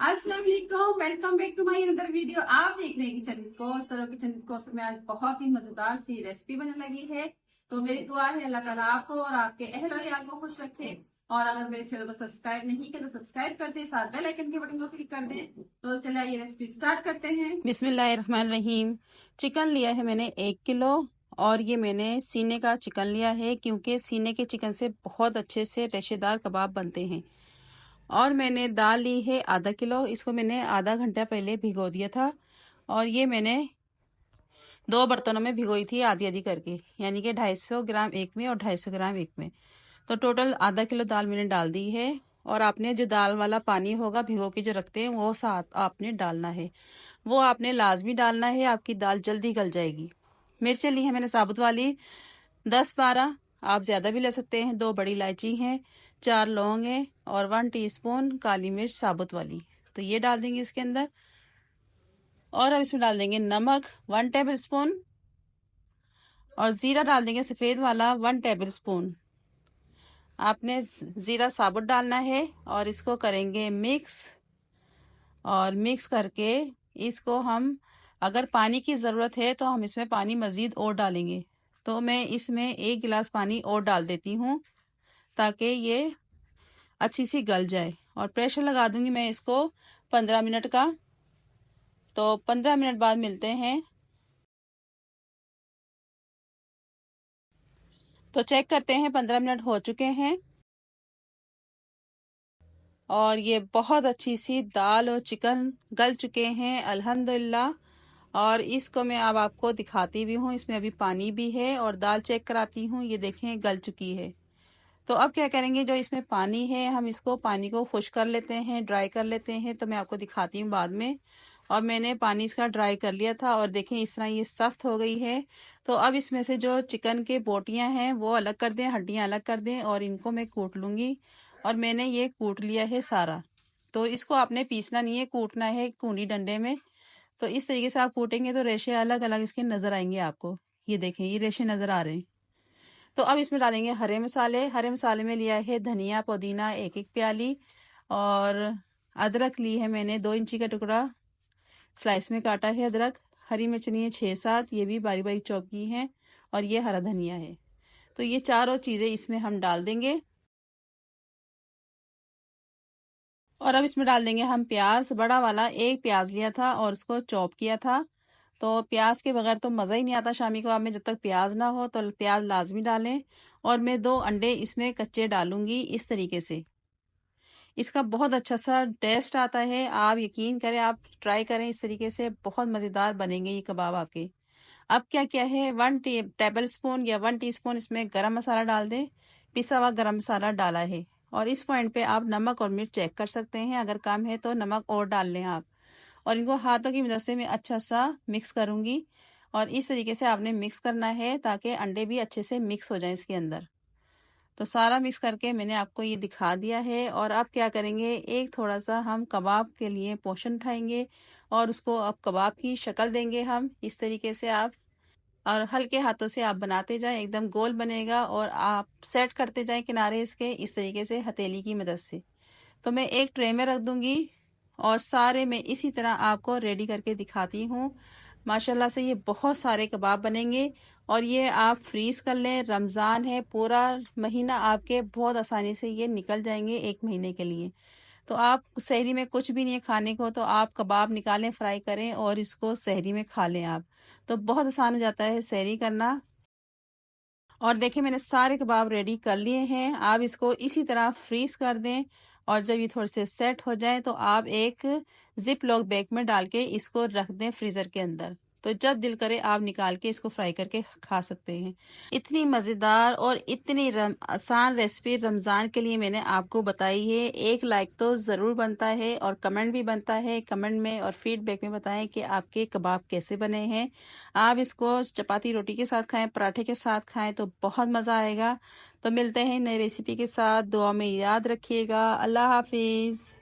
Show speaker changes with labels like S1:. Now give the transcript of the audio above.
S1: अस्सलाम वालेकुम, welcome back to my another video. आप देख रहे हैं किचन विद कौसर और किचन विद कौसर में आज बहुत ही मजेदार सी रेसिपी बनने लगी है। तो मेरी दुआ है अल्लाह ताला आपको और आपके अहल और यार को खुश रखे। और अगर मेरे चैनल को सब्सक्राइब नहीं किया तो सब्सक्राइब कर दे, साथ बेल आइकन के बटन को क्लिक कर दे। तो चलिए ये रेसिपी स्टार्ट करते हैं।
S2: बिस्मिल्लाहिर्रहमानिर्रहीम। चिकन लिया है मैंने 1 किलो। और ये मैंने सीने का चिकन लिया है क्योंकि सीने के चिकन से बहुत अच्छे से रेशेदार कबाब बनते हैं। और मैंने दाल ली है आधा किलो, इसको मैंने आधा घंटा पहले भिगो दिया था। और ये मैंने 2 बर्तनों में भिगोई थी आधी आधी करके, यानी कि 250 ग्राम एक में और 250 ग्राम एक में। तो टोटल आधा किलो दाल मैंने डाल दी है। और आपने जो दाल वाला पानी होगा भिगो के जो रखते हैं वो साथ आपने डालना है, वो आपने लाजमी डालना है, आपकी दाल जल्दी गल जाएगी। मिर्चें ली है मैंने साबुत वाली 10-12, आप ज़्यादा भी ले सकते हैं। 2 बड़ी इलायची हैं, 4 लौंग हैं और 1 टीस्पून काली मिर्च साबुत वाली। तो ये डाल देंगे इसके अंदर। और अब इसमें डाल देंगे नमक 1 टेबल स्पून और ज़ीरा डाल देंगे सफ़ेद वाला 1 टेबल स्पून। आपने ज़ीरा साबुत डालना है और इसको करेंगे मिक्स। और मिक्स करके इसको हम, अगर पानी की ज़रूरत है तो हम इसमें पानी मज़ीद और डालेंगे। तो मैं इसमें 1 गिलास पानी और डाल देती हूँ ताकि ये अच्छी सी गल जाए। और प्रेशर लगा दूंगी मैं इसको 15 मिनट का। तो 15 मिनट बाद मिलते हैं। तो चेक करते हैं, 15 मिनट हो चुके हैं और ये बहुत अच्छी सी दाल और चिकन गल चुके हैं अल्हम्दुलिल्लाह। और इसको मैं अब आपको दिखाती भी हूँ, इसमें अभी पानी भी है और दाल चेक कराती हूँ। ये देखें गल चुकी है। तो अब क्या करेंगे, जो इसमें पानी है हम इसको पानी को खुश कर लेते हैं, ड्राई कर लेते हैं। तो मैं आपको दिखाती हूँ बाद में। और मैंने पानी इसका ड्राई कर लिया था और देखें इस तरह ये सख्त हो गई है। तो अब इसमें से जो चिकन के बोटियां हैं वो अलग कर दें, हड्डियां अलग कर दें और इनको मैं कूट लूँगी। और मैंने ये कूट लिया है सारा। तो इसको आपने पीसना नहीं है, कूटना है कूंडी डंडे में। तो इस तरीके से आप कूटेंगे तो रेशे अलग अलग इसके नज़र आएंगे आपको। ये देखें ये रेशे नज़र आ रहे हैं। तो अब इसमें डालेंगे हरे मसाले। हरे मसाले में लिया है धनिया पुदीना 1-1 प्याली। और अदरक ली है मैंने 2 इंची का टुकड़ा, स्लाइस में काटा है अदरक। हरी मिर्च ली है 6-7, ये भी बारी बारी चॉप की हैं। और ये हरा धनिया है। तो ये चारों चीज़ें इसमें हम डाल देंगे। और अब इसमें डाल देंगे हम प्याज। बड़ा वाला 1 प्याज लिया था और उसको चॉप किया था। तो प्याज के बगैर तो मज़ा ही नहीं आता शामी कबाब में, जब तक प्याज ना हो। तो प्याज लाजमी डालें। और मैं 2 अंडे इसमें कच्चे डालूंगी इस तरीके से। इसका बहुत अच्छा सा टेस्ट आता है, आप यकीन करें, आप ट्राई करें इस तरीके से, बहुत मज़ेदार बनेंगे ये कबाब आपके। अब क्या क्या है, 1 टेबल स्पून या 1 टीस्पून इसमें गरम मसाला डाल दें। पिसा हुआ गरम मसाला डाला है। और इस पॉइंट पे आप नमक और मिर्च चेक कर सकते हैं, अगर कम है तो नमक और डाल लें आप। और इनको हाथों की मदद से मैं अच्छा सा मिक्स करूंगी। और इस तरीके से आपने मिक्स करना है ताकि अंडे भी अच्छे से मिक्स हो जाएं इसके अंदर। तो सारा मिक्स करके मैंने आपको ये दिखा दिया है। और अब क्या करेंगे, एक थोड़ा सा हम कबाब के लिए पोर्शन उठाएंगे और उसको अब कबाब की शक्ल देंगे हम इस तरीके से। आप और हल्के हाथों से आप बनाते जाएं, एकदम गोल बनेगा। और आप सेट करते जाएं किनारे इसके इस तरीके से हथेली की मदद से। तो मैं एक ट्रे में रख दूंगी और सारे मैं इसी तरह आपको रेडी करके दिखाती हूँ। माशाल्लाह से ये बहुत सारे कबाब बनेंगे। और ये आप फ्रीज कर लें, रमज़ान है, पूरा महीना आपके बहुत आसानी से ये निकल जाएंगे 1 महीने के लिए। तो आप सहरी में कुछ भी नहीं है खाने को तो आप कबाब निकालें, फ्राई करें और इसको सहरी में खा लें आप। तो बहुत आसान हो जाता है सहरी करना। और देखिए मैंने सारे कबाब रेडी कर लिए हैं। आप इसको इसी तरह फ्रीज कर दें और जब ये थोड़े से सेट हो जाए तो आप एक जिप लॉक बैग में डाल के इसको रख दें फ्रीजर के अंदर। तो जब दिल करे आप निकाल के इसको फ्राई करके खा सकते हैं। इतनी मज़ेदार और इतनी आसान रेसिपी रमज़ान के लिए मैंने आपको बताई है। एक लाइक तो ज़रूर बनता है और कमेंट भी बनता है। कमेंट में और फीडबैक में बताएं कि आपके कबाब कैसे बने हैं। आप इसको चपाती रोटी के साथ खाएं, पराठे के साथ खाएं तो बहुत मज़ा आएगा। तो मिलते हैं नई रेसिपी के साथ, दुआ में याद रखिएगा। अल्लाह हाफिज़।